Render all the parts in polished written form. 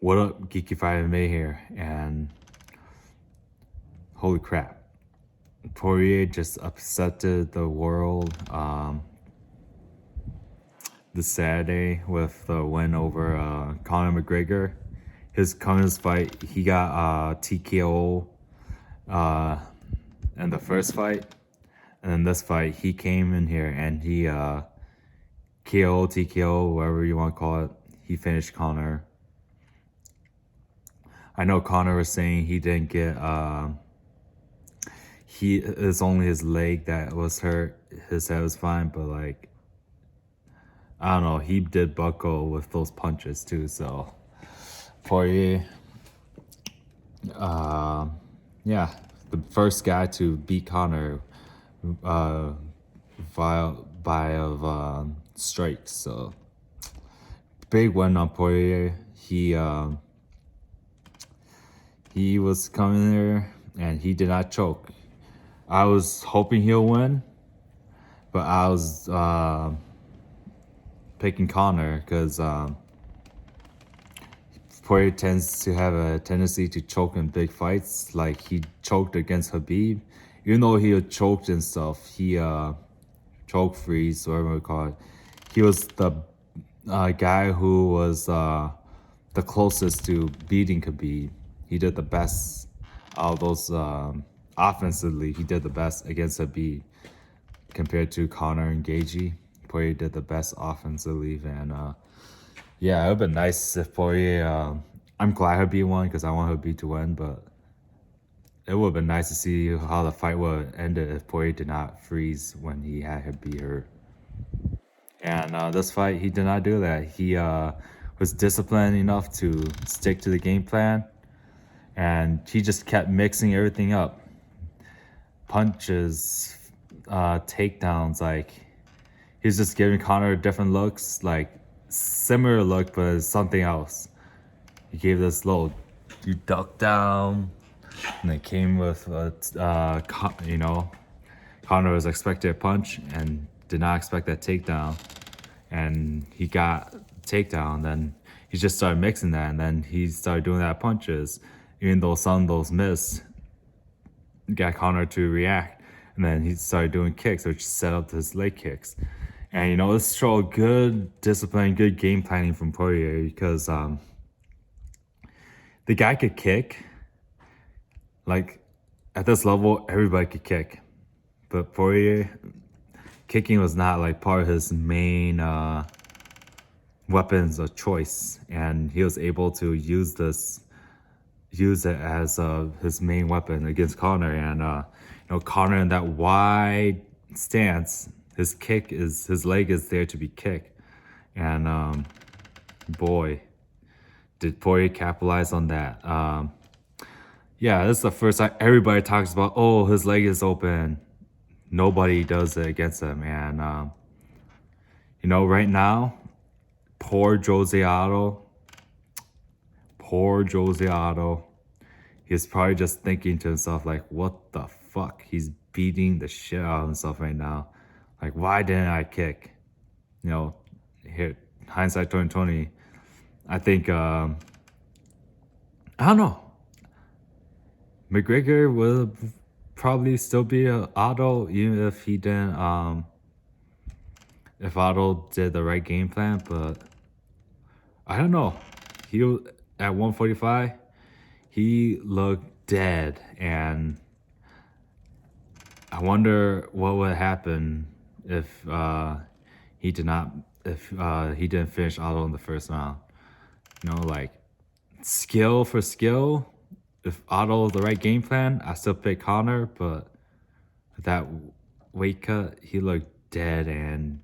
What up, Geeky Friday May here, and holy crap, Poirier just upsetted the world this Saturday with the win over Conor McGregor. His Conor's fight, he got TKO uh, in the first fight, and then this fight, he came in here and he KO, TKO, whatever you want to call it. He finished Conor. I know Conor was saying he didn't get it's only his leg that was hurt. His head was fine, but like I don't know, he did buckle with those punches too. So Poirier, yeah, the first guy to beat Conor uh, by of strikes. So big win on Poirier. He was coming there and he did not choke. I was hoping he'll win, but I was picking Conor because Poirier tends to have a tendency to choke in big fights. Like he choked against Khabib, even though he had choked and stuff. He choke freeze, whatever we call it. He was the guy who was the closest to beating Khabib. He did the best out of those offensively. He did the best against Khabib compared to Conor and Gaethje. Poirier did the best offensively, and yeah, it would have been nice if Poirier. I'm glad Khabib won because I want Khabib to win, but it would have been nice to see how the fight would have ended if Poirier did not freeze when he had Khabib hurt. And this fight, he did not do that. He was disciplined enough to stick to the game plan, and he just kept mixing everything up. Punches, takedowns, like he's just giving Conor different looks, like similar look, but it's something else. He gave this little, you duck down, and it came with, Conor was expecting a punch and did not expect that takedown, and he got takedown. Then he just started mixing that, and then he started doing that punches, even though some of those missed. Got Conor to react, and then he started doing kicks, which set up his leg kicks. And this showed good discipline, good game planning from Poirier because the guy could kick. Like at this level, everybody could kick, but Poirier kicking was not like part of his main weapons of choice, and he was able to use it as his main weapon against Conor. And Conor in that wide stance, his leg is there to be kicked, and boy, did Poirier capitalize on that. Yeah, this is the first time everybody talks about, oh, his leg is open. Nobody does it against him, and right now, poor Jose Aldo. Poor Jose Aldo. He's probably just thinking to himself, like, what the fuck? He's beating the shit out of himself right now. Like, why didn't I kick? Here, hindsight 2020. I think, I don't know. McGregor will probably still be a Aldo, even if he didn't, if Aldo did the right game plan, but I don't know. He at 145, he looked dead, and I wonder what would happen if he didn't finish Aldo in the first round. Like skill for skill. If Aldo the right game plan, I still pick Conor, but that weight cut, he looked dead, and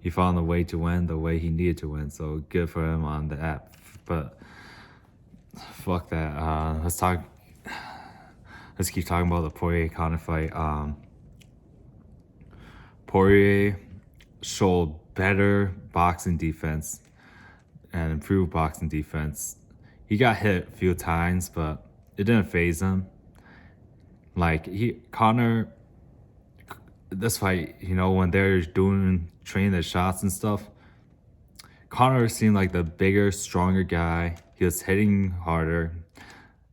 he found the way to win the way he needed to win. So good for him on that. But fuck that. Let's keep talking about the Poirier Conor fight. Poirier showed better boxing defense and improved boxing defense. He got hit a few times, but it didn't faze him. Like Conor, this fight, when they're training the shots and stuff, Connor seemed like the bigger, stronger guy. He was hitting harder,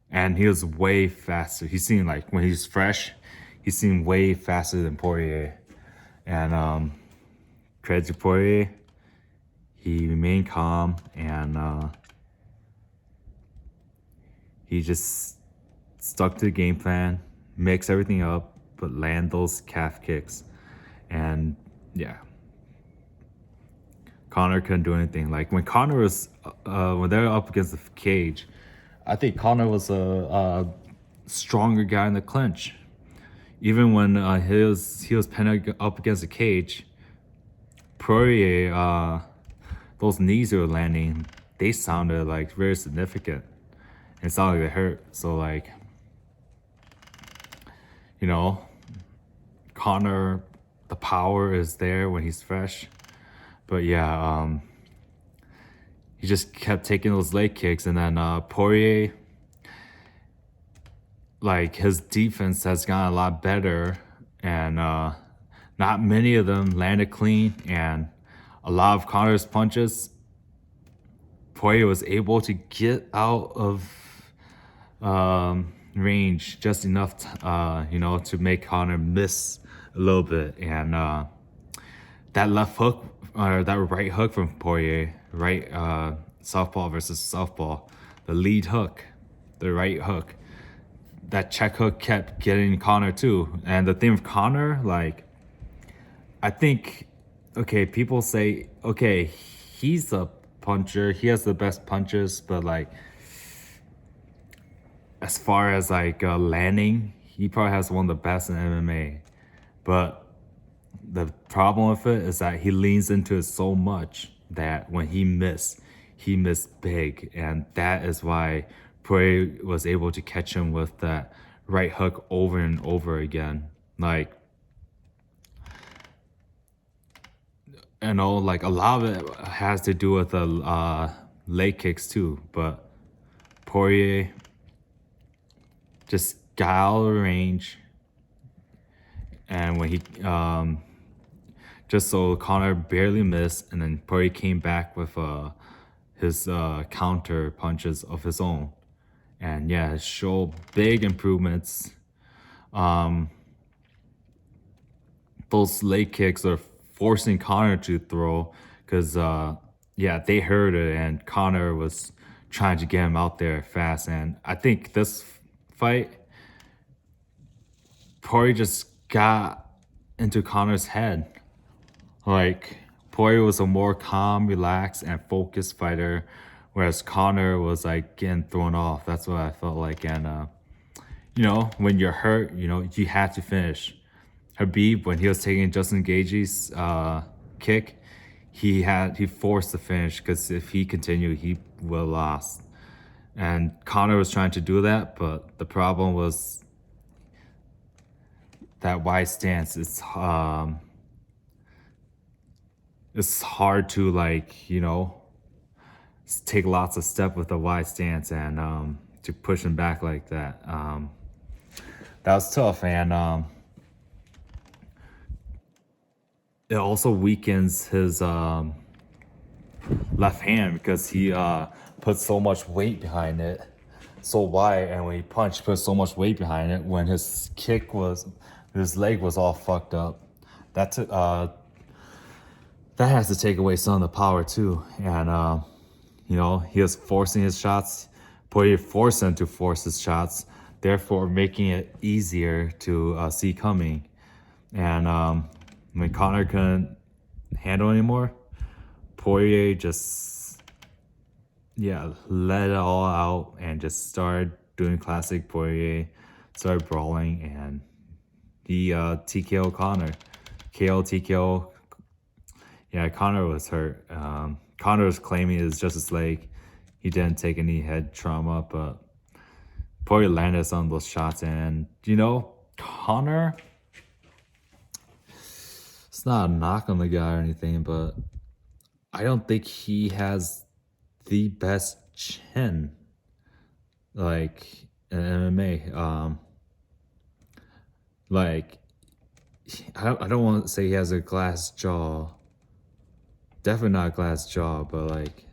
and he was way faster. He seemed like when he's fresh, he seemed way faster than Poirier. And credit to Poirier, he remained calm and he just stuck to the game plan, mix everything up, but land those calf kicks. And yeah, Connor couldn't do anything. Like when Connor was, when they were up against the cage, I think Connor was a stronger guy in the clinch. Even when he was pinned up against the cage, Poirier, those knees they were landing, they sounded like very significant. It sounded like they hurt. So like, you know, Connor, the power is there when he's fresh. But yeah, he just kept taking those leg kicks, and then Poirier, like his defense has gotten a lot better, and not many of them landed clean, and a lot of Connor's punches, Poirier was able to get out of range just enough, to make Connor miss a little bit, and that left hook or that right hook from Poirier, right, southpaw versus southpaw, the lead hook, the right hook, that check hook kept getting Connor too. And the thing with Connor, like, I think, okay, people say, okay, he's a puncher, he has the best punches, but like, as far as like landing, he probably has one of the best in MMA. But the problem with it is that he leans into it so much that when he missed big, and that is why Poirier was able to catch him with that right hook over and over again. Like, like a lot of it has to do with the leg kicks too, but Poirier just got out of range, and when he just so Connor barely missed, and then Poirier came back with his counter punches of his own, and yeah, it showed big improvements. Those leg kicks are forcing Connor to throw, because they heard it, and Connor was trying to get him out there fast. And I think this fight, Poirier just got into Connor's head. Like, Poirier was a more calm, relaxed, and focused fighter, whereas Connor was like getting thrown off. That's what I felt like. And when you're hurt, you have to finish. Habib, when he was taking Justin Gaethje's kick, he forced the finish, because if he continued, he would have lost. And Connor was trying to do that, but the problem was that wide stance. It's hard to take lots of step with a wide stance, and to push him back like that. That was tough, and it also weakens his left hand, because he put so much weight behind it, so wide, and when he punched, put so much weight behind it. When his his leg was all fucked up, that has to take away some of the power too. And he was forcing his shots. Poirier forced him to force his shots, therefore making it easier to see coming. And when Connor couldn't handle anymore, Poirier just let it all out and just started doing classic Poirier, started brawling, and he TKO Connor. KO, TKO. Yeah, Connor was hurt. Connor was claiming it was just his leg. He didn't take any head trauma, but Poirier landed some of those shots. And, Connor, it's not a knock on the guy or anything, but I don't think he has the best chin, like, in MMA. I don't want to say he has a glass jaw. definitely not a glass jaw, but like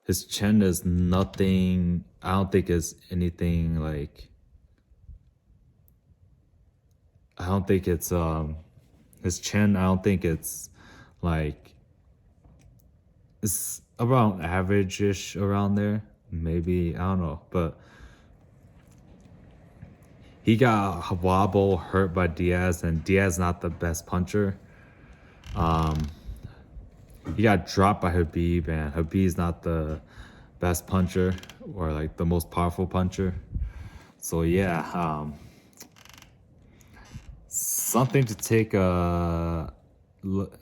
his chin is nothing. I don't think it's anything like. I don't think it's his chin. I don't think it's like it's around average-ish around there. Maybe I don't know, but he got wobble hurt by Diaz, and Diaz not the best puncher. Um, he got dropped by Habib, and Habib's not the best puncher or like the most powerful puncher. So yeah, something to take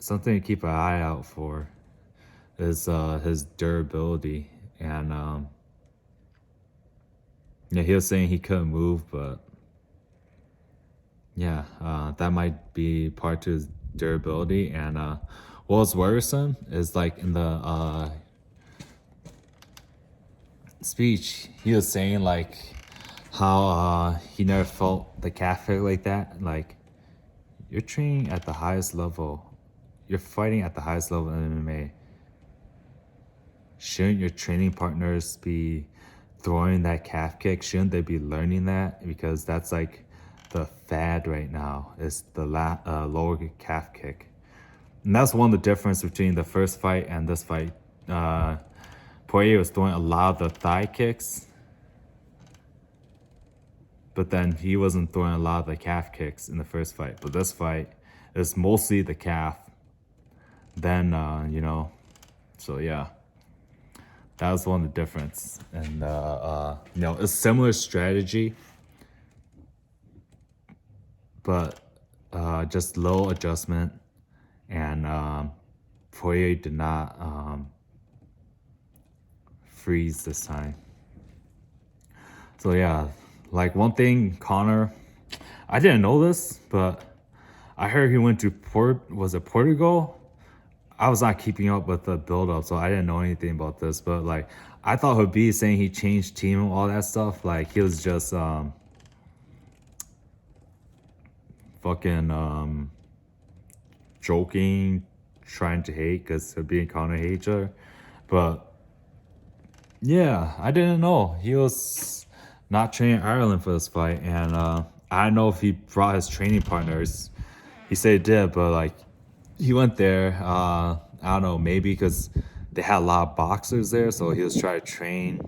something to keep an eye out for is his durability, and yeah, he was saying he couldn't move, but yeah, that might be part to his durability. And what's worrisome is like in the speech, he was saying like how he never felt the calf kick like that. Like you're training at the highest level, you're fighting at the highest level in MMA. Shouldn't your training partners be throwing that calf kick? Shouldn't they be learning that? Because that's like the fad right now is the lower calf kick. And that's one of the difference between the first fight and this fight. Poirier was throwing a lot of the thigh kicks, but then he wasn't throwing a lot of the calf kicks in the first fight. But this fight is mostly the calf. Then, so yeah. That was one of the difference. And, a similar strategy, but just low adjustment. And Poirier did not freeze this time. So yeah, like one thing, Conor, I didn't know this, but I heard he went to Portugal? I was not keeping up with the build-up, so I didn't know anything about this. But like, I thought Habib saying he changed team and all that stuff, like he was just fucking joking, trying to hate because Habib and Conor hate each other. But yeah, I didn't know he was not training Ireland for this fight, and I don't know if he brought his training partners. He said he did, but like he went there. I don't know, maybe because they had a lot of boxers there, so he was trying to train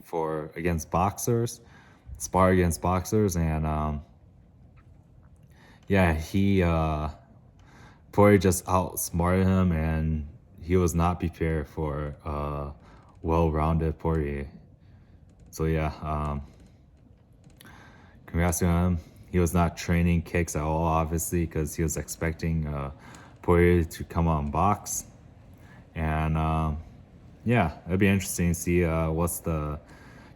against boxers, spar against boxers, and yeah, Poirier just outsmarted him, and he was not prepared for well-rounded Poirier. So yeah, congrats to him. He was not training kicks at all, obviously, because he was expecting Poirier to come on box. And yeah, it'd be interesting to see what's the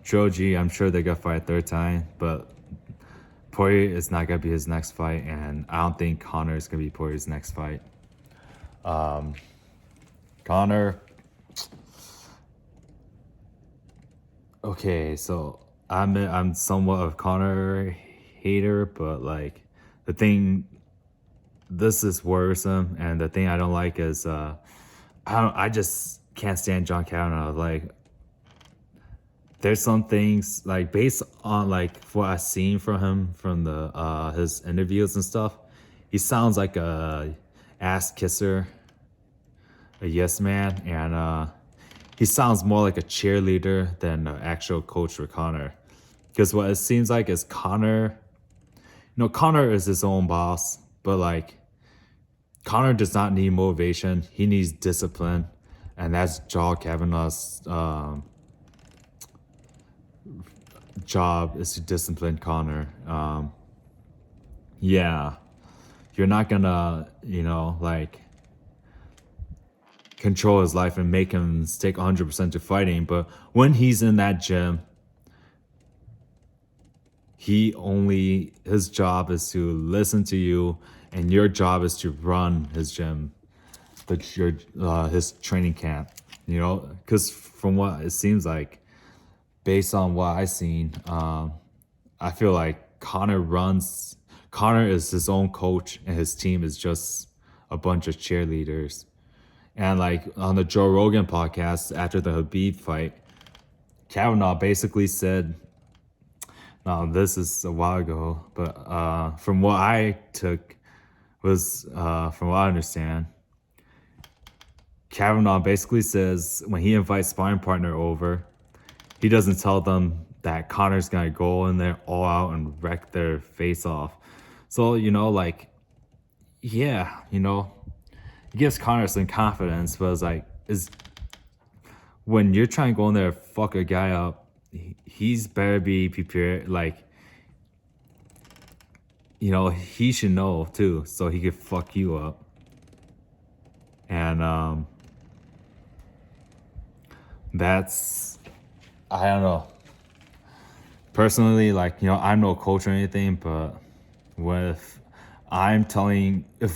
trilogy. I'm sure they're gonna fight a third time, but Poirier is not gonna be his next fight, and I don't think Conor is gonna be Poirier's next fight. Conor. Okay, so I'm somewhat of Conor hater, but like this is worrisome, and the thing I don't like is I just can't stand John Kavanaugh. Like there's some things like based on like what I've seen from him from the his interviews and stuff, he sounds like a ass kisser, a yes man, and he sounds more like a cheerleader than an actual coach for Conor. Because what it seems like is Conor is his own boss, but like Conor does not need motivation. He needs discipline, and that's John Kavanaugh's job is to discipline Conor. Yeah, you're not gonna, like control his life and make him stick 100% to fighting. But when he's in that gym, his job is to listen to you, and your job is to run his gym, his training camp. Because from what it seems like, based on what I've seen, I feel like Conor is his own coach, and his team is just a bunch of cheerleaders. And like on the Joe Rogan podcast after the Habib fight, Kavanaugh basically said, now this is a while ago, but from what I took was from what I understand, Kavanaugh basically says when he invites sparring partner over, he doesn't tell them that Connor's gonna go in there all out and wreck their face off. So, like, yeah, it gives Connor some confidence, but it's like, is when you're trying to go in there and fuck a guy up, he's better be prepared. Like, he should know too, so he could fuck you up. And that's, I don't know. Personally, like, I'm no coach or anything, but if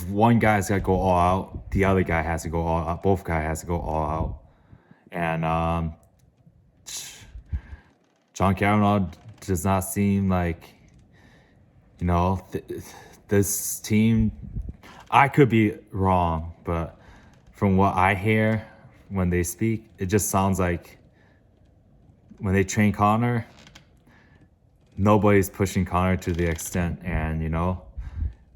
one guy's got to go all out, the other guy has to go all out. Both guys has to go all out. And John Kavanaugh does not seem like, this team. I could be wrong, but from what I hear when they speak, it just sounds like when they train Connor, nobody's pushing Connor to the extent, and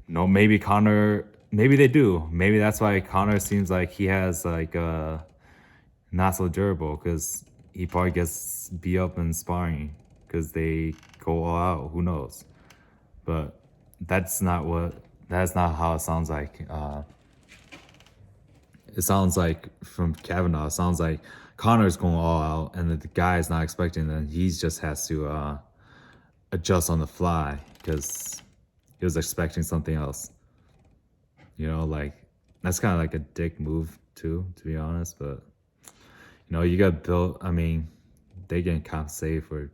maybe Connor, maybe they do. Maybe that's why Connor seems like he has like not so durable, because he probably gets beat up in sparring because they go all out. Who knows? But that's not how it sounds like. It sounds like from Kavanaugh, it sounds like Connor's going all out, and the guy is not expecting that. He just has to adjust on the fly because he was expecting something else. Like, that's kind of like a dick move too, to be honest. But you got built. I mean, they getting compensated for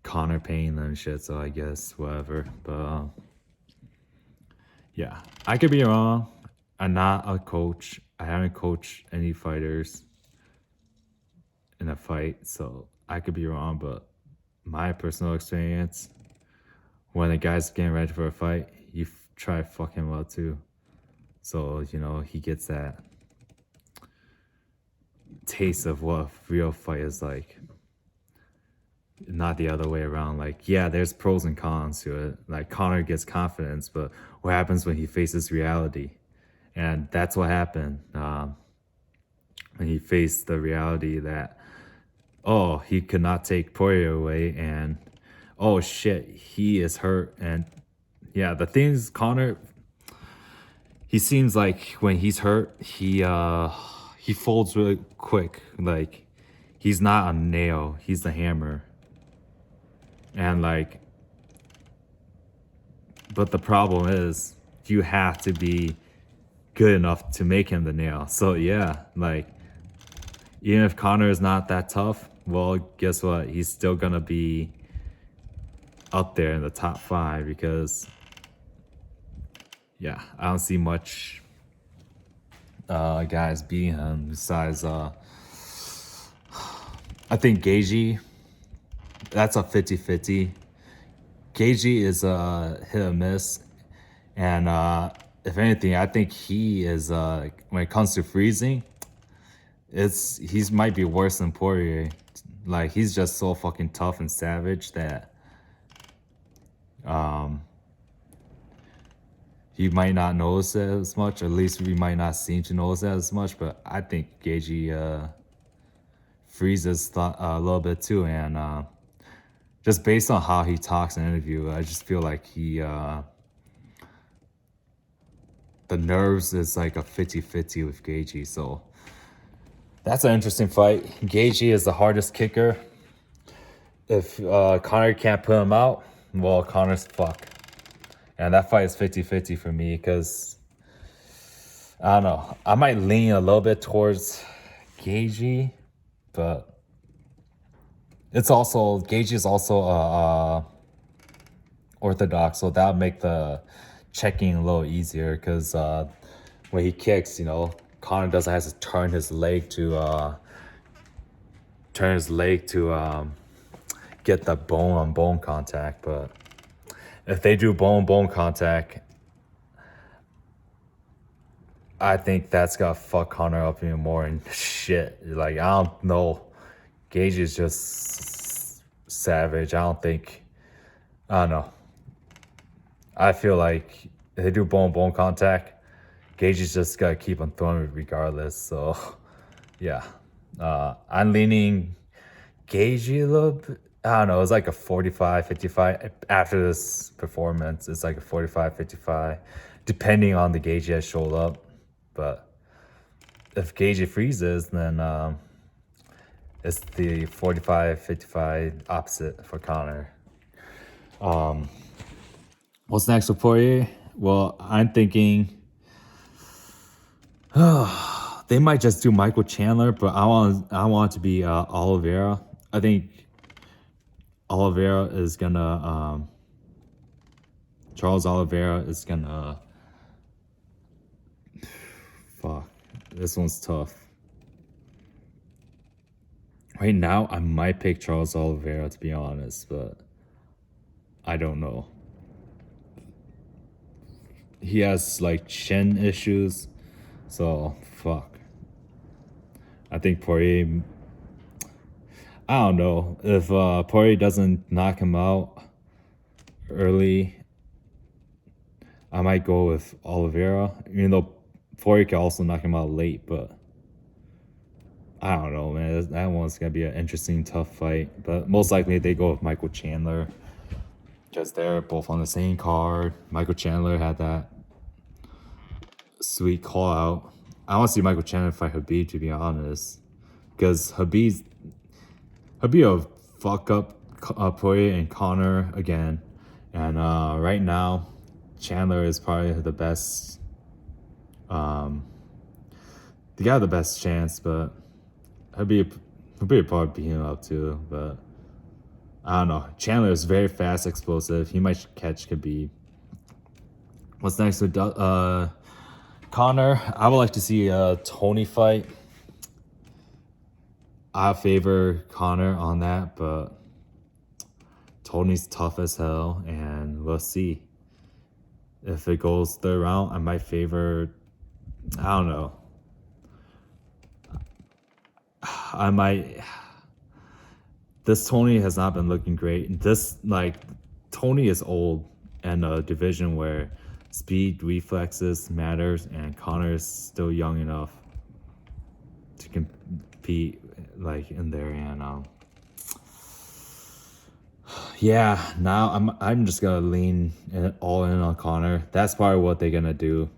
Connor paying them and shit. So I guess whatever. But yeah, I could be wrong. I'm not a coach. I haven't coached any fighters in a fight, so I could be wrong. But my personal experience, when a guy's getting ready for a fight, you try to fuck him up too. So, he gets that taste of what a real fight is like. Not the other way around. Like, yeah, there's pros and cons to it. Like, Connor gets confidence, but what happens when he faces reality? And that's what happened when he faced the reality that, oh, he could not take Poirier away, and oh shit, he is hurt. And yeah, the thing is, Connor, he seems like when he's hurt, he folds really quick. Like, he's not a nail, he's the hammer. And like, but the problem is, you have to be good enough to make him the nail. So yeah, like, even if Connor is not that tough, well, guess what? He's still gonna be up there in the top 5 because, yeah, I don't see much guys beating him besides I think Gaethje. That's a 50-50. Gaethje is a hit or miss, and if anything, I think he is when it comes to freezing, he's might be worse than Poirier. Like, he's just so fucking tough and savage that he might not notice it as much. Or at least we might not seem to notice that as much. But I think Gaethje freezes a little bit too, and just based on how he talks in an interview, I just feel like the nerves is like a 50-50 with Gaethje. So that's an interesting fight. Gaethje is the hardest kicker. If Conor can't put him out, well, Conor's fucked. And that fight is 50-50 for me because, I don't know, I might lean a little bit towards Gaethje, but Gaethje is also orthodox, so that'll make the checking a little easier because when he kicks, Conor doesn't have to turn his leg to get the bone on bone contact. But if they do bone on bone contact, I think that's gonna fuck Connor up even more and shit. Like, I don't know. Gage is just savage. I don't know. I feel like if they do bone contact, Gage is just gotta keep on throwing it regardless. So, yeah. I'm leaning Gage a little bit. I don't know. It's like a 45-55. After this performance, it's like a 45-55, depending on the Gage that showed up. But if Gage freezes, then it's the 45-55 opposite for Connor. What's next for Poirier? Well, I'm thinking they might just do Michael Chandler, but I want it to be Oliveira. I think Oliveira is gonna Charles Oliveira is gonna fuck. This one's tough. Right now, I might pick Charles Oliveira to be honest, but I don't know. He has like chin issues, so fuck. I think Poirier. I don't know if Poirier doesn't knock him out early. I might go with Oliveira, even though Poirier can also knock him out late. But I don't know, man. That one's gonna be an interesting, tough fight. But most likely they go with Michael Chandler because they're both on the same card. Michael Chandler had that sweet call out. I want to see Michael Chandler fight Habib, to be honest, because Habib will fuck up Poirier and Connor again. And right now, Chandler is probably the best. They got the best chance, but Habib probably beat him up too. But I don't know. Chandler is very fast, explosive. He might catch Khabib. What's next with Connor? I would like to see a Tony fight. I favor Connor on that, but Tony's tough as hell, and we'll see. If it goes third round, I might favor. I don't know. I might. This Tony has not been looking great. Tony is old in a division where speed, reflexes matters, and Connor is still young enough to compete like in there. And yeah, now I'm just gonna lean all in on Connor. That's probably what they're gonna do.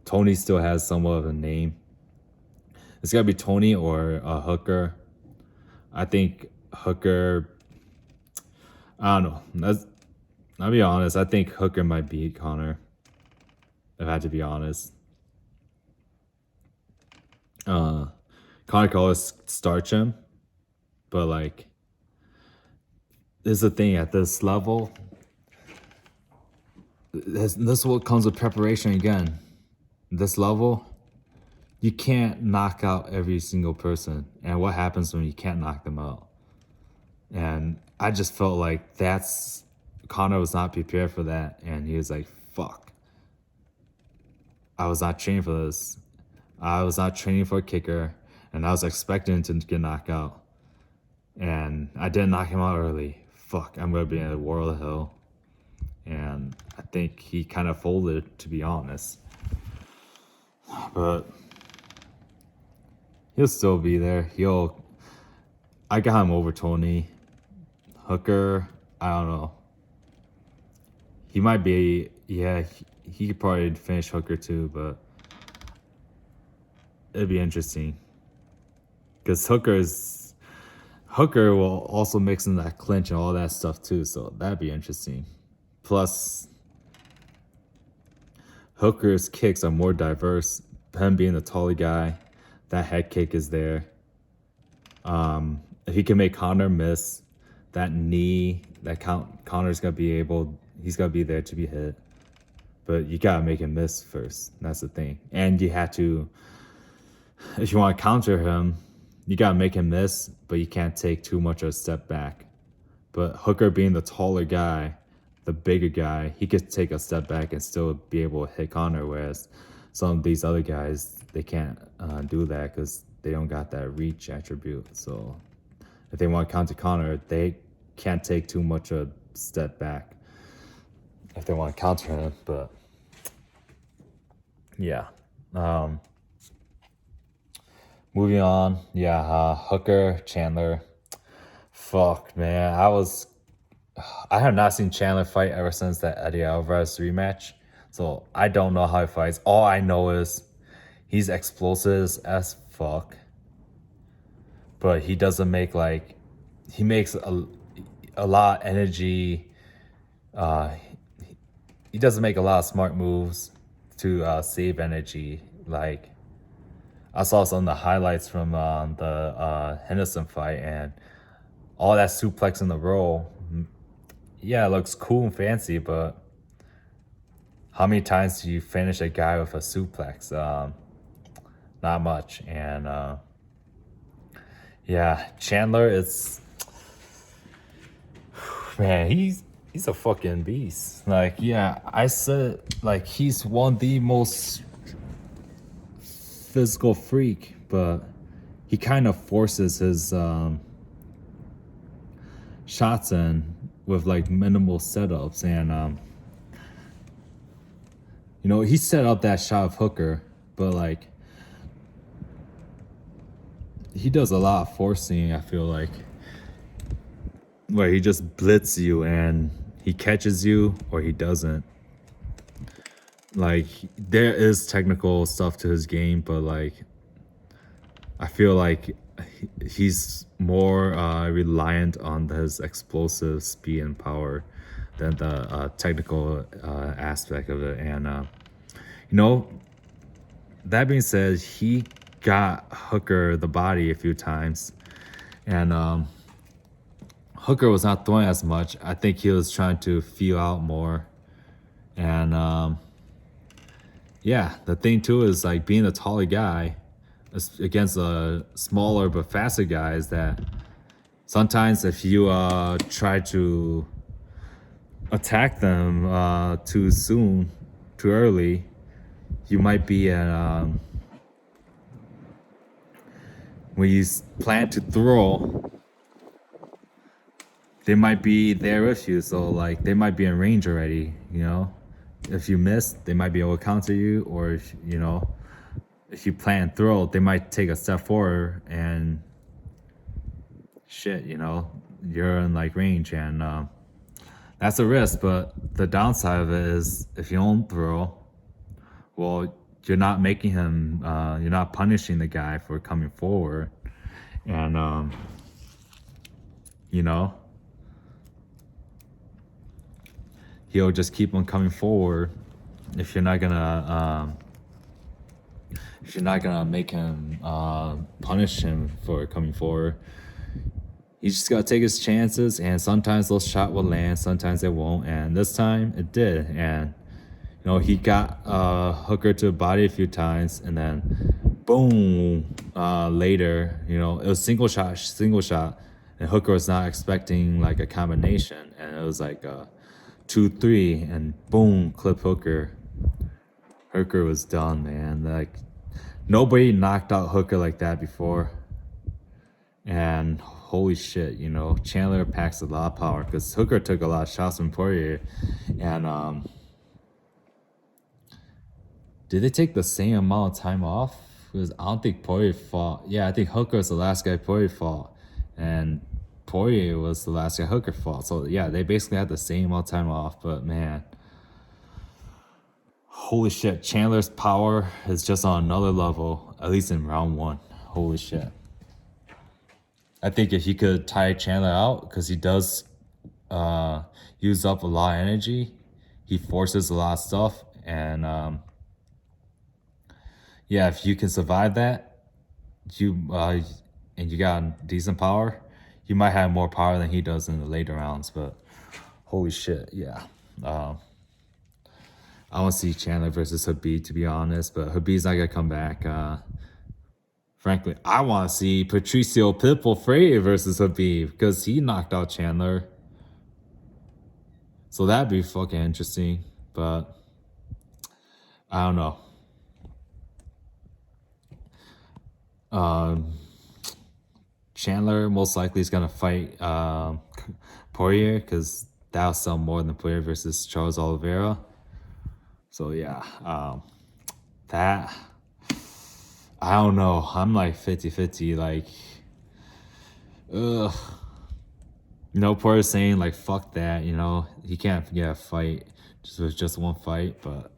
Tony still has somewhat of a name. It's gotta be Tony or Hooker. I think Hooker. I don't know. I'll be honest. I think Hooker might beat Connor. If I had to be honest. Connor could always starch him, but like, this is the thing at this level. This is what comes with preparation again. This level, you can't knock out every single person. And what happens when you can't knock them out? And I just felt like Connor was not prepared for that. And he was like, fuck. I was not trained for this. I was not training for a kicker. And I was expecting to get knocked out. And I didn't knock him out early. Fuck, I'm going to be in a world of hell. And I think he kind of folded, to be honest. But he'll still be there. I got him over Tony. Hooker, I don't know. He might be, yeah, he could probably finish Hooker too, but it'd be interesting. Because Hooker will also mix in that clinch and all that stuff too, so that'd be interesting. Plus, Hooker's kicks are more diverse. Him being the taller guy, that head kick is there. If he can make Connor miss, that knee, Connor's gonna be he's gonna be there to be hit. But you gotta make him miss first. That's the thing. And you have to, if you want to counter him, you gotta make him miss, but you can't take too much of a step back. But Hooker being the taller guy, the bigger guy, he could take a step back and still be able to hit Connor, whereas some of these other guys, they can't do that because they don't got that reach attribute. So if they want to counter Conor, they can't take too much a step back if they want to counter him. But yeah. Moving on, Hooker, Chandler. Fuck, man, I have not seen Chandler fight ever since that Eddie Alvarez rematch, so I don't know how he fights. All I know is he's explosive as fuck, but he doesn't make he makes a lot of energy. He doesn't make a lot of smart moves to save energy. Like, I saw some of the highlights from the Henderson fight, and all that suplex in the row, yeah, it looks cool and fancy, but how many times do you finish a guy with a suplex? Not much. And yeah, Chandler is, man, he's a fucking beast. Like, yeah, I said, like, he's one of the most physical freak, but he kind of forces his shots in with like minimal setups. And you know, he set up that shot of Hooker, but like he does a lot of forcing, I feel like, where he just blitzes you and he catches you or he doesn't. Like, there is technical stuff to his game, but like I feel like he's more reliant on his explosive speed and power than the technical aspect of it. And you know, that being said, he got Hooker the body a few times, and Hooker was not throwing as much. I think he was trying to feel out more. And yeah, the thing too is like being a taller guy against a smaller but faster guy is that sometimes if you try to attack them too soon, too early, you might be when you plan to throw, they might be there with you. So like they might be in range already, you know. If you miss, they might be able to counter you, or if you know, if you plan throw, they might take a step forward and shit, you know, you're in like range. And that's a risk. But the downside of it is if you don't throw, well, you're not making him, you're not punishing the guy for coming forward. And you know, he'll just keep on coming forward if you're not gonna make him punish him for coming forward. You just gotta take his chances, and sometimes those shots will land, sometimes they won't. And this time it did. And you know, he got Hooker to the body a few times, and then boom, later, you know, it was single shot, and Hooker was not expecting like a combination, and it was like 2-3, and boom, clip Hooker. Hooker was done, man. Like, nobody knocked out Hooker like that before. And holy shit, you know, Chandler packs a lot of power because Hooker took a lot of shots from Poirier. And did they take the same amount of time off? Because I don't think Poirier fought. Yeah, I think Hooker was the last guy Poirier fought, and Poirier was the last guy Hooker fought. So yeah, they basically had the same amount of time off. But man, holy shit, Chandler's power is just on another level, at least in round one. Holy shit. I think if he could tire Chandler out, because he does use up a lot of energy, he forces a lot of stuff, and yeah, if you can survive that, and you got decent power, you might have more power than he does in the later rounds. But holy shit, yeah. I want to see Chandler versus Khabib, to be honest, but Khabib's not gonna come back. Frankly, I want to see Patricio Pitbull Freire versus Khabib because he knocked out Chandler. So that'd be fucking interesting, but I don't know. Um, Chandler most likely is gonna fight Poirier because that'll sell more than Poirier versus Charles Oliveira. So yeah, that I don't know. I'm like 50-50. Like, ugh. Poirier's saying like fuck that. He can't get a fight just with just one fight. But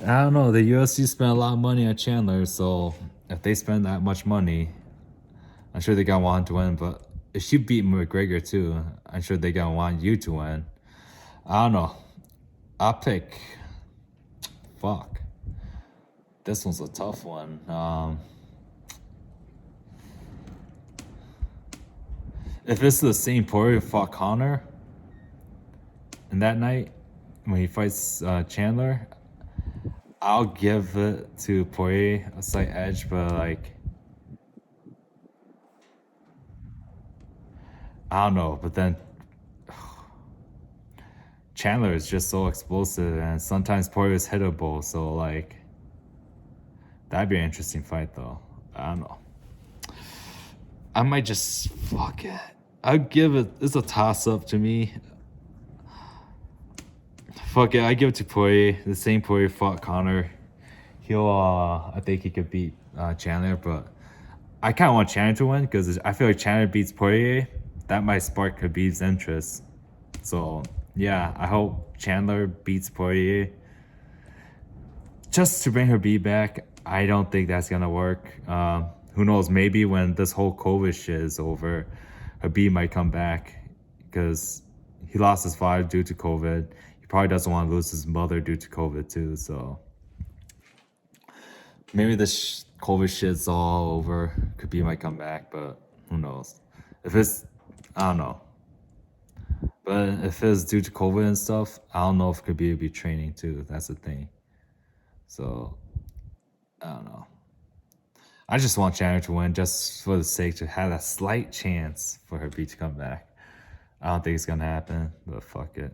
I don't know. The UFC spent a lot of money on Chandler, so if they spend that much money, I'm sure they gonna want to win. But if you beat McGregor too, I'm sure they gonna want you to win. I don't know. I'll pick. Fuck. This one's a tough one. If it's the same Poirier fought Connor in that night when he fights Chandler, I'll give it to Poirier a slight edge, but like I don't know. But then Chandler is just so explosive, and sometimes Poirier is hittable. So like that'd be an interesting fight, though. I don't know. I might just fuck it. I'll give it. It's a toss up to me. Fuck it. I give it to Poirier. The same Poirier fought Connor. I think he could beat Chandler, but I kind of want Chandler to win because I feel like Chandler beats Poirier. That might spark Khabib's interest. So yeah, I hope Chandler beats Poirier just to bring Khabib back. I don't think that's gonna work. Who knows? Maybe when this whole COVID shit is over, Khabib might come back because he lost his father due to COVID. He probably doesn't want to lose his mother due to COVID too. So maybe this COVID shit's all over. Khabib might come back, but who knows? I don't know. But if it's due to COVID and stuff, I don't know if Khabib will be training too. That's the thing. So I don't know. I just want Chandler to win just for the sake to have a slight chance for Khabib to come back. I don't think it's gonna happen, but fuck it.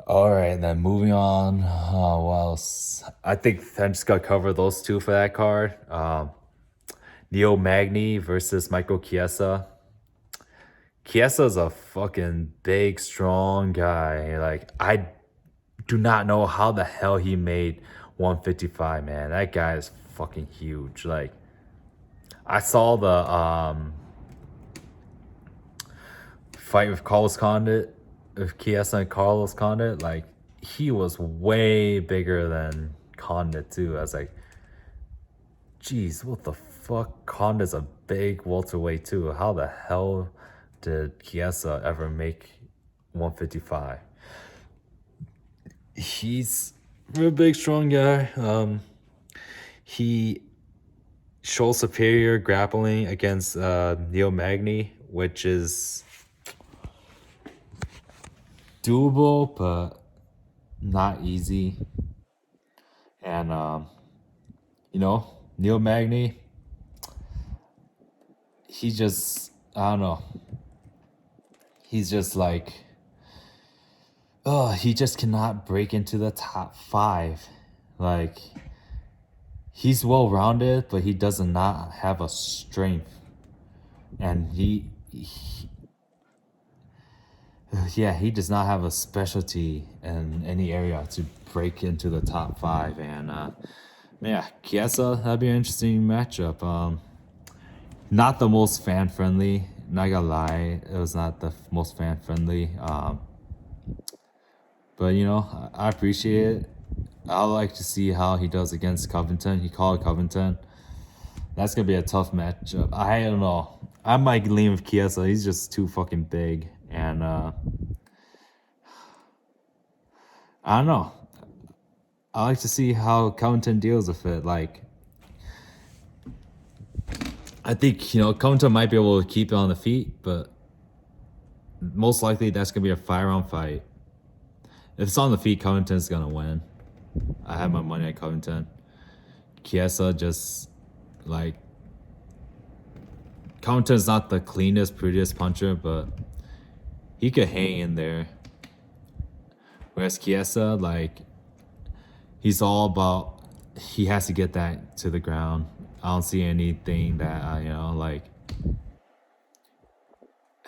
All right, then moving on. What else? I think I'm just gonna cover those two for that card. Neil Magny versus Michael Chiesa. Chiesa's a fucking big, strong guy. Like, I do not know how the hell he made 155, man. That guy is fucking huge. Like, I saw the fight with Carlos Condit, with Chiesa and Carlos Condit. Like, he was way bigger than Condit too. I was like, geez, what the fuck? Condit's a big welterweight too. How the hell did Chiesa ever make 155? He's a real big, strong guy. He shows superior grappling against Neil Magny, which is doable, but not easy. And, Neil Magny, he just, I don't know. He's just like, he just cannot break into the top 5. Like, he's well-rounded, but he does not have a strength. And he does not have a specialty in any area to break into the top 5. And, Chiesa, that'd be an interesting matchup. Not the most fan-friendly. Not gonna lie, it was not the most fan-friendly. But, I appreciate it. I like to see how he does against Covington. He called Covington. That's going to be a tough matchup. I don't know. I might lean with Chiesa. He's just too fucking big. And I don't know. I like to see how Covington deals with it. Like, I think, Covington might be able to keep it on the feet, but most likely that's going to be a 5-round fight. If it's on the feet, Covington's going to win. I have my money at Covington. Chiesa just, like, Covington's not the cleanest, prettiest puncher, but he could hang in there. Whereas Chiesa, like, he's all about he has to get that to the ground. I don't see anything that like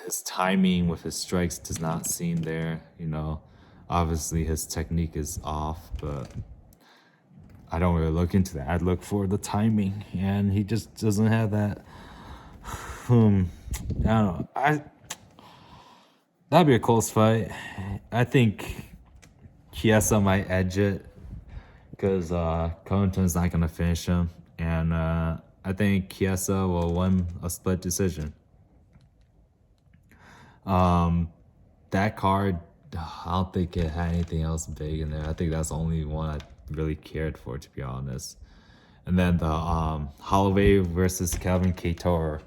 his timing with his strikes does not seem there. Obviously his technique is off, but I don't really look into that. I'd look for the timing, and he just doesn't have that. I don't know. That'd be a close fight. I think Chiesa might edge it because Covington's not gonna finish him, and I think Chiesa will win a split decision. That card, I don't think it had anything else big in there. I think that's the only one I really cared for, to be honest. And then the Holloway versus Kattar.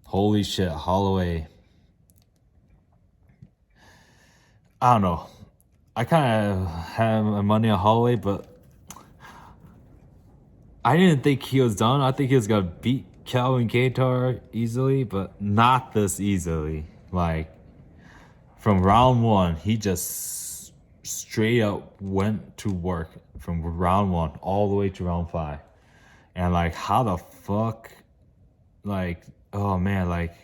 Holy shit, Holloway. I don't know. I kind of have my money on Holloway, but I didn't think he was done. I think he was gonna beat Kattar easily, but not this easily. Like from round one, he just straight up went to work from round one all the way to round 5. And like, how the fuck, like, oh man, like,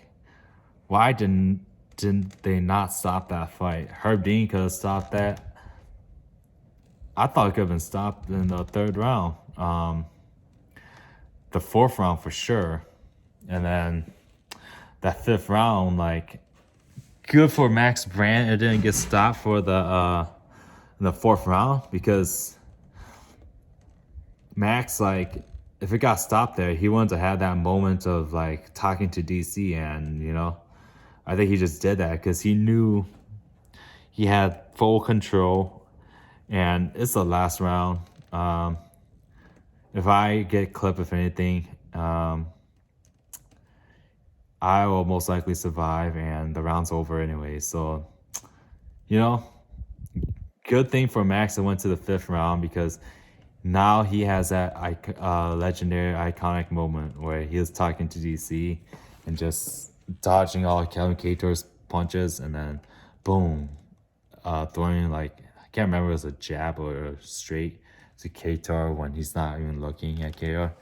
why didn't they not stop that fight? Herb Dean could have stopped that. I thought it could have been stopped in the 3rd round. The 4th round for sure. And then that 5th round, like, good for Max Brandt. It didn't get stopped for the 4th round, because Max, like, if it got stopped there, he wanted to have that moment of like talking to DC, and I think he just did that because he knew he had full control, and it's the last round. If I get clipped with anything, I will most likely survive, and the round's over anyway. So, good thing for Max that went to the 5th round, because now he has that legendary, iconic moment where he was talking to DC and just dodging all Kevin Kattar's punches, and then boom, throwing, like, I can't remember if it was a jab or a straight to Kattar when he's not even looking at Kattar.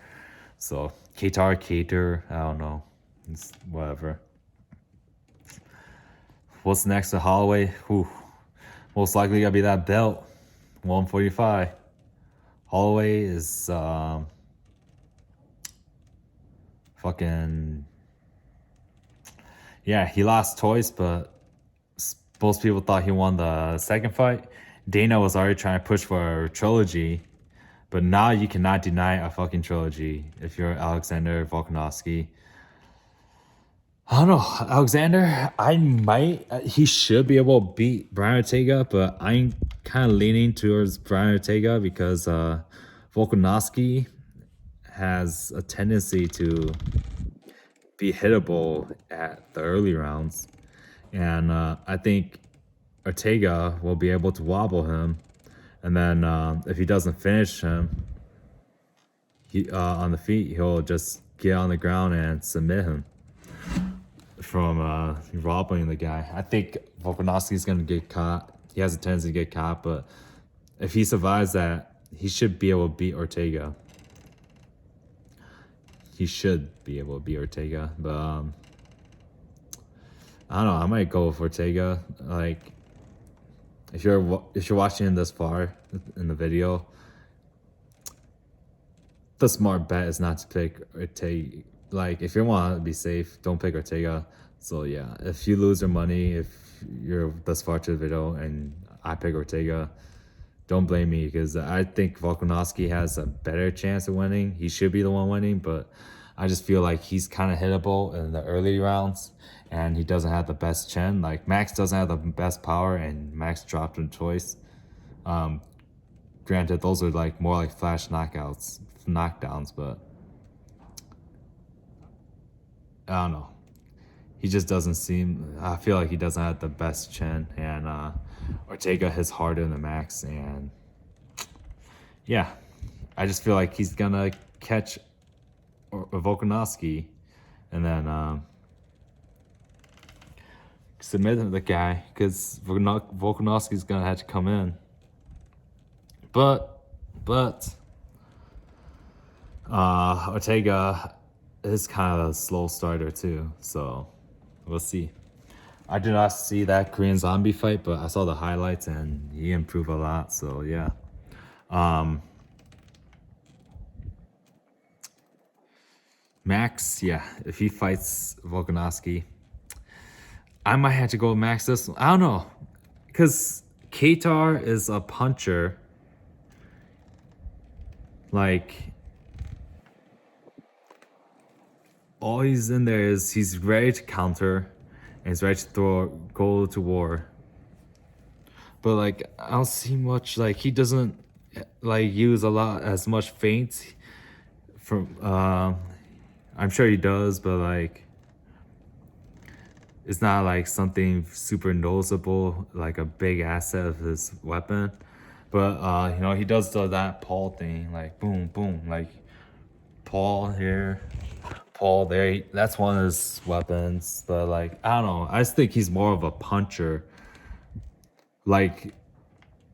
So Kattar, I don't know, it's whatever. What's next to Holloway? Whew. Most likely gonna be that belt, 145. Holloway is fucking, yeah, he lost twice, but most people thought he won the 2nd fight. Dana was already trying to push for a trilogy, but now you cannot deny a fucking trilogy if you're Alexander Volkanovski. I don't know, Alexander, he should be able to beat Brian Ortega, but I'm kind of leaning towards Brian Ortega because Volkanovski has a tendency to be hittable at the early rounds. And I think Ortega will be able to wobble him. And then if he doesn't finish him on the feet, he'll just get on the ground and submit him from wobbling the guy. I think Volkanovski's going to get caught. He has a tendency to get caught, but if he survives that, he should be able to beat Ortega. He should be able to beat Ortega, but I don't know. I might go with Ortega. Like, if you're watching this far in the video, the smart bet is not to pick Ortega. Like, if you want to be safe, don't pick Ortega. So yeah, if you lose your money, if you're this far to the video and I pick Ortega, don't blame me, because I think Volkanovski has a better chance of winning. He should be the one winning, but I just feel like he's kind of hittable in the early rounds, and he doesn't have the best chin. Like, Max doesn't have the best power, and Max dropped him twice. Granted, those are like more like flash knockdowns, but I don't know. He just doesn't seem. I feel like he doesn't have the best chin, and Ortega hits harder than Max, and yeah, I just feel like he's gonna catch Volkanovski, and then submit the guy, because Volkanovski's gonna have to come in. But Ortega is kind of a slow starter too, so we'll see. I did not see that Korean zombie fight, but I saw the highlights and he improved a lot. So yeah. Max, yeah, if he fights Volkanovski, I might have to go with Max this one. I don't know, because Kattar is a puncher. Like, all he's in there is he's ready to counter and he's ready to go to war. But like, I don't see much. Like, he doesn't like use a lot as much feints from. I'm sure he does, but like, it's not like something super noticeable, like a big asset of his weapon. But he does that Paul thing, like boom, boom, like Paul here, Paul there. That's one of his weapons. But like, I don't know. I just think he's more of a puncher, like,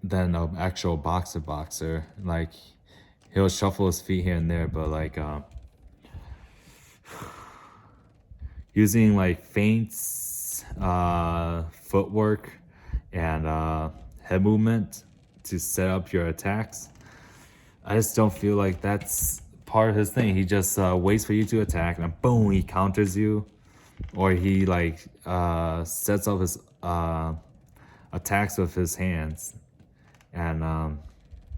than an actual boxer. Like, he'll shuffle his feet here and there, but like, using like feints, footwork, and head movement to set up your attacks. I just don't feel like that's part of his thing. He just waits for you to attack, and boom, he counters you, or he like sets up his attacks with his hands, and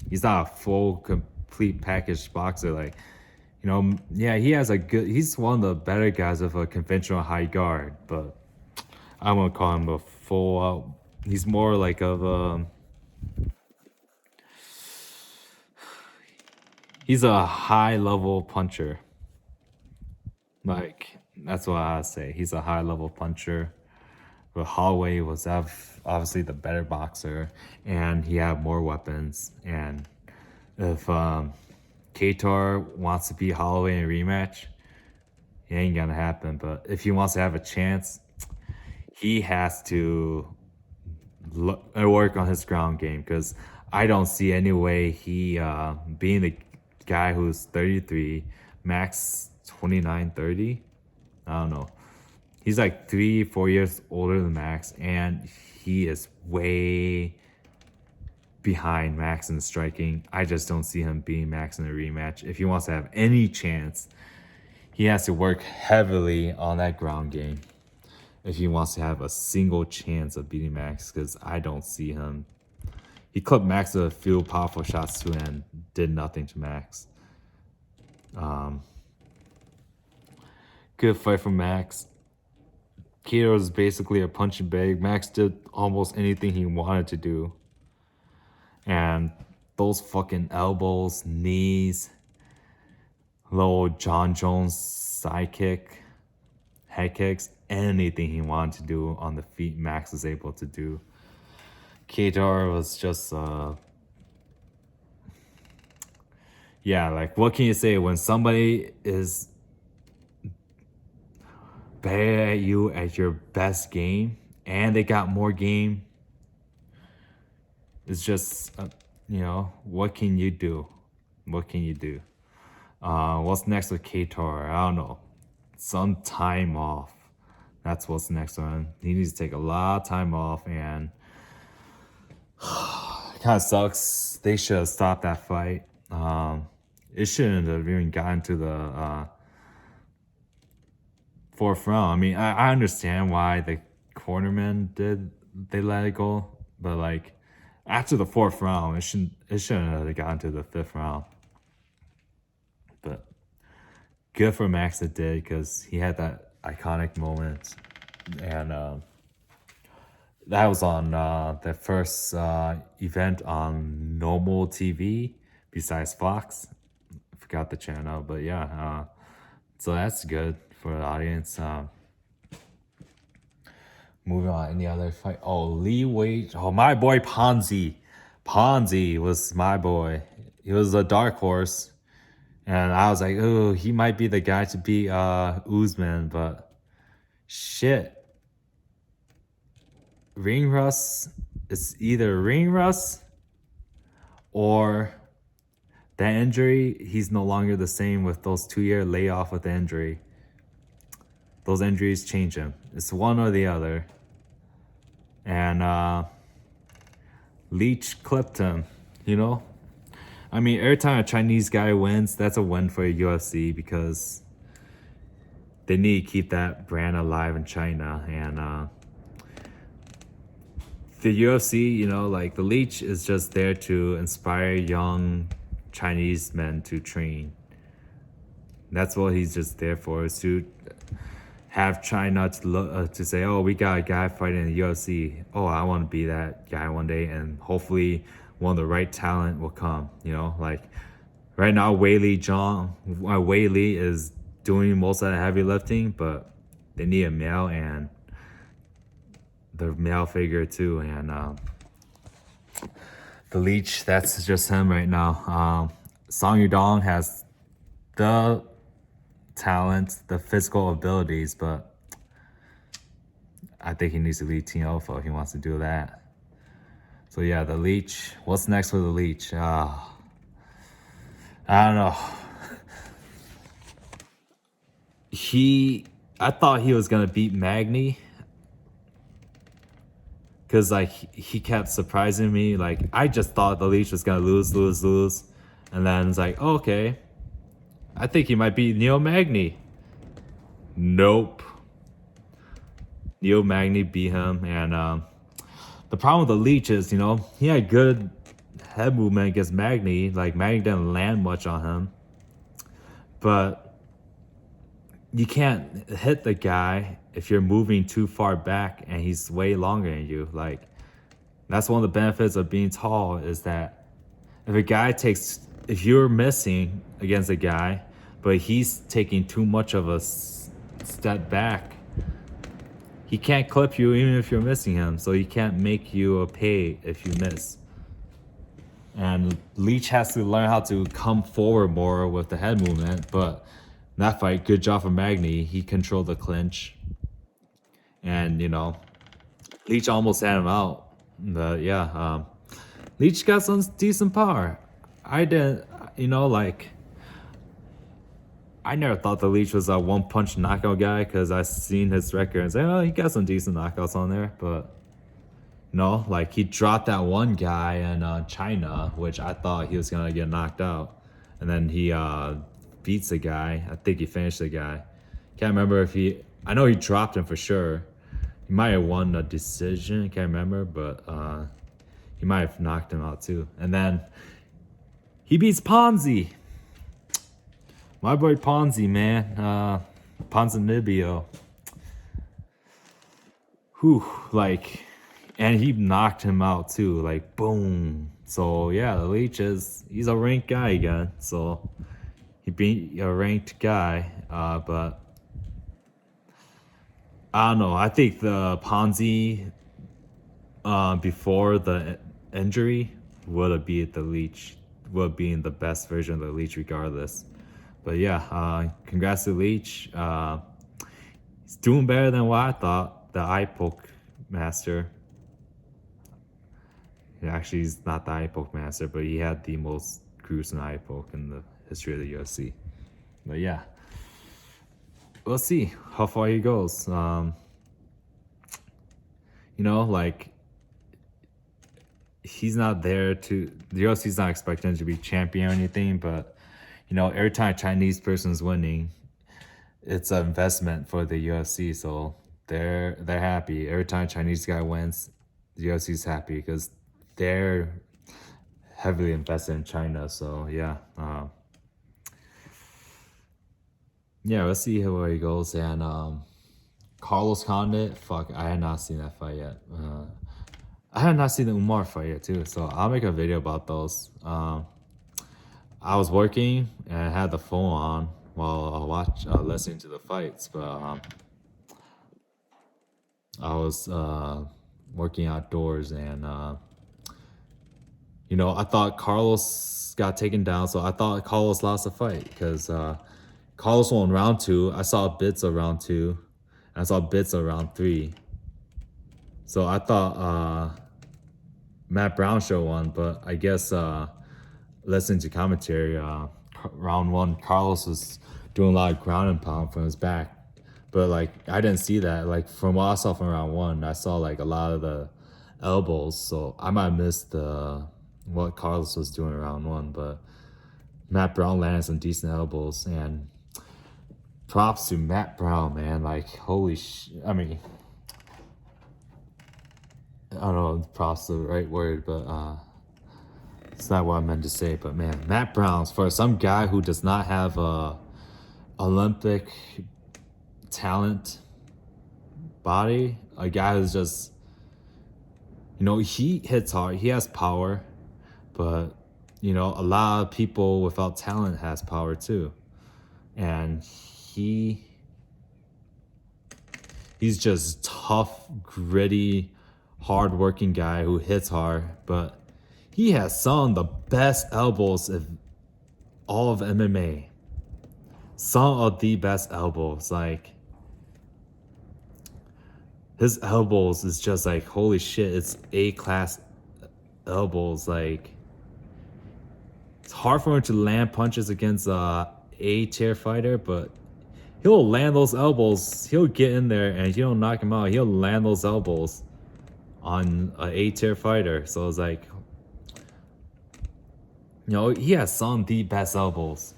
he's not a full complete packaged boxer. Like, yeah, he has a good. He's one of the better guys with a conventional high guard, but I won't call him a full out. He's more like of a. He's a high level puncher. Like, that's what I say. He's a high level puncher. But Holloway was obviously the better boxer, and he had more weapons. And if Kattar wants to beat Holloway in a rematch, it ain't gonna happen. But if he wants to have a chance, he has to work on his ground game, because I don't see any way he, being the guy who's 33, max 29, 30. I don't know. He's like 3-4 years older than Max, and he is way behind Max in striking. I just don't see him beating Max in a rematch. If he wants to have any chance, he has to work heavily on that ground game if he wants to have a single chance of beating Max, because I don't see him. He clipped Max with a few powerful shots too and did nothing to Max. Good fight from Max. Kattar was basically a punching bag. Max did almost anything he wanted to do. And those fucking elbows, knees, little John Jones sidekick, head kicks, anything he wanted to do on the feet, Max was able to do. Kattar was just, yeah, like, what can you say when somebody is better at you at your best game and they got more game? It's just, what can you do? What can you do? What's next with Kattar? I don't know. Some time off. That's what's next one. He needs to take a lot of time off, and it kind of sucks. They should have stopped that fight. It shouldn't have even gotten to the fourth round. I mean, I understand why the cornermen they let it go, but like, after the fourth round, it shouldn't have gotten to the fifth round. But good for Max that did, because he had that iconic moment, and that was on the first event on normal TV besides Fox. I forgot the channel, but yeah. So that's good for the audience. Moving on, any other fight? Oh, Lee Wade. Oh, my boy Ponzi. Ponzi was my boy. He was a dark horse. And I was like, oh, he might be the guy to beat Usman, but shit. Ring rust. It's either ring rust or that injury, he's no longer the same with those 2-year layoff with the injury. Those injuries change him. It's one or the other. And Leach clipped him, you know? I mean, every time a Chinese guy wins, that's a win for UFC because they need to keep that brand alive in China. And the UFC, you know, like the Leech is just there to inspire young Chinese men to train. That's what he's just there for, is to have China to say, oh, we got a guy fighting in the UFC. Oh, I want to be that guy one day, and hopefully one of the right talent will come. You know, like right now, Wei Li is doing most of the heavy lifting, but they need a male and the male figure too. And the Leech, that's just him right now. Song Yudong has the talent, the physical abilities, but I think he needs to lead Team Alpha if he wants to do that. So yeah, the Leech. What's next for the Leech? I don't know. I thought he was gonna beat Magny, cause like he kept surprising me. Like I just thought the Leech was gonna lose, and then it's like, oh, okay, I think he might beat Neil Magny. Nope. Neil Magny beat him, and the problem with the Leech is, you know, he had good head movement against Magny. Like Magny didn't land much on him, but you can't hit the guy if you're moving too far back and he's way longer than you. Like that's one of the benefits of being tall, is that if you're missing against a guy, but he's taking too much of a step back, he can't clip you even if you're missing him. So he can't make you a pay if you miss. And Leech has to learn how to come forward more with the head movement. But in that fight, good job for Magny. He controlled the clinch. And, you know, Leech almost had him out. But yeah, Leech got some decent power. I didn't, you know, like, I never thought the Leech was a one-punch knockout guy, because I seen his record and say, oh, he got some decent knockouts on there. But no, like he dropped that one guy in China, which I thought he was gonna get knocked out, and then he beats the guy. I think he finished the guy. Can't remember if I know he dropped him for sure. He might have won a decision. Can't remember, but he might have knocked him out too. And then he beats Ponzi. My boy Ponzi, man. Ponzinibbio. Whew, like, and he knocked him out too, like, boom. So, yeah, the Leech he's a ranked guy again. So, he beat a ranked guy, but I don't know. I think the Ponzi, before the injury, would have beat the Leech, would have been the best version of the Leech regardless. But yeah, congrats to Leech. He's doing better than what I thought. The eye poke master. Actually, he's not the eye poke master, but he had the most gruesome eye poke in the history of the UFC. But yeah, we'll see how far he goes. You know, like, he's not there to, the UFC's not expecting him to be champion or anything, but you know, every time a Chinese person's winning, it's an investment for the UFC. So they're happy. Every time a Chinese guy wins, the UFC's happy because they're heavily invested in China. So yeah, yeah, let's see where he goes. And Carlos Condit, fuck, I had not seen that fight yet. I had not seen the Umar fight yet too. So I'll make a video about those. I was working and I had the phone on while I listening to the fights, but I was working outdoors, and you know, I thought Carlos got taken down, so I thought Carlos lost the fight because Carlos won round 2. I saw bits of round 2. I saw bits of round 3. So I thought Matt Brown show won, but I guess listening to commentary, round one, Carlos was doing a lot of ground and pound from his back. But like I didn't see that. Like from what I saw from round one, I saw like a lot of the elbows. So I might have missed what Carlos was doing in round one. But Matt Brown landed some decent elbows, and props to Matt Brown, man. Like holy I mean, I don't know if props the right word, but it's not what I meant to say. But man, Matt Brown's for some guy who does not have a Olympic talent body, a guy who's just, he hits hard, he has power, but a lot of people without talent has power too, and he's just tough, gritty, hard-working guy who hits hard, but he has some of the best elbows of all of MMA. Some of the best elbows, like his elbows is just like holy shit, it's A-class elbows. Like it's hard for him to land punches against a A-tier fighter, but he'll land those elbows. He'll get in there and he'll knock him out. He'll land those elbows on a A-tier fighter. So it's like, he has some of the best elbows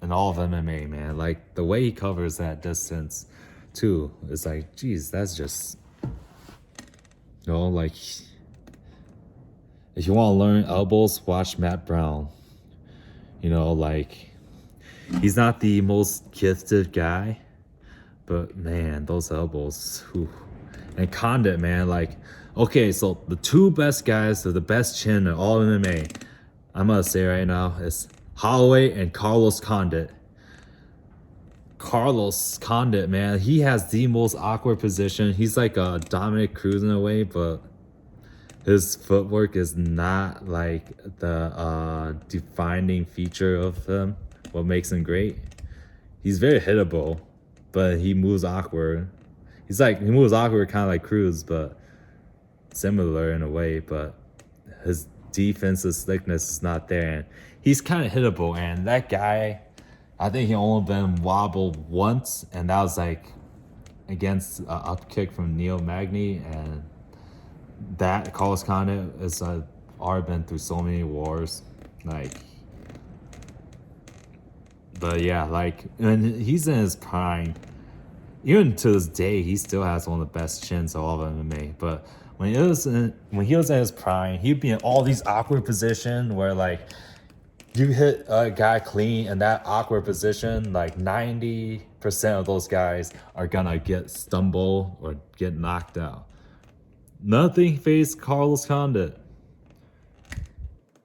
in all of MMA, man. Like the way he covers that distance too, it's like, geez, that's just, like if you want to learn elbows, watch Matt Brown. Like he's not the most gifted guy, but man, those elbows. Whew. And Condit, man, like, okay, so the two best guys with the best chin in all MMA, I'm gonna say right now, is Holloway and Carlos Condit. Carlos Condit, man, he has the most awkward position. He's like a Dominic Cruz in a way, but his footwork is not like the defining feature of him. What makes him great? He's very hittable, but he moves awkward. He moves awkward, kind of like Cruz, but similar in a way. But his defensive slickness is not there, and he's kind of hittable. And that guy, I think he only been wobbled once, and that was like against an up kick from Neil Magny. And that Carlos Condit has already been through so many wars, like. But yeah, like, and he's in his prime. Even to this day, he still has one of the best chins of all of MMA. But when he was in his prime, he'd be in all these awkward positions where like you hit a guy clean in that awkward position, like 90% of those guys are gonna get stumble or get knocked out. Nothing faced Carlos Condit.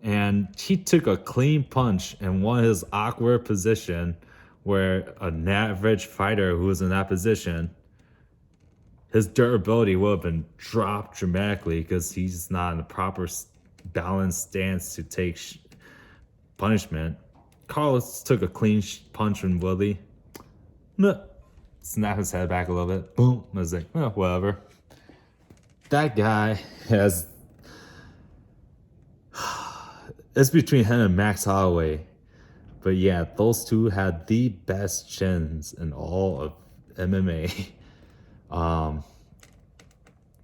And he took a clean punch in one of his awkward position where an average fighter who was in that position, his durability would have been dropped dramatically because he's not in a proper balanced stance to take punishment. Carlos took a clean punch from Woodley. Snap his head back a little bit. Boom. I was like, well, whatever. That guy has... It's between him and Max Holloway. But yeah, those two had the best chins in all of MMA.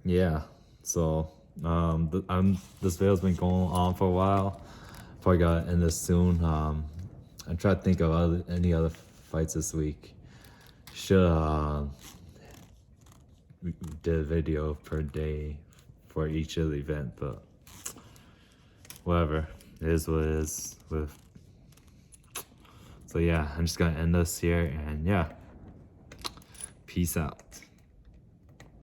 Yeah, so this video's been going on for a while. Probably gotta end this soon. I'm trying to think of any other fights this week. We did a video per day for each of the event, but whatever. It is what it is. So yeah, I'm just gonna end this here, and yeah, peace out.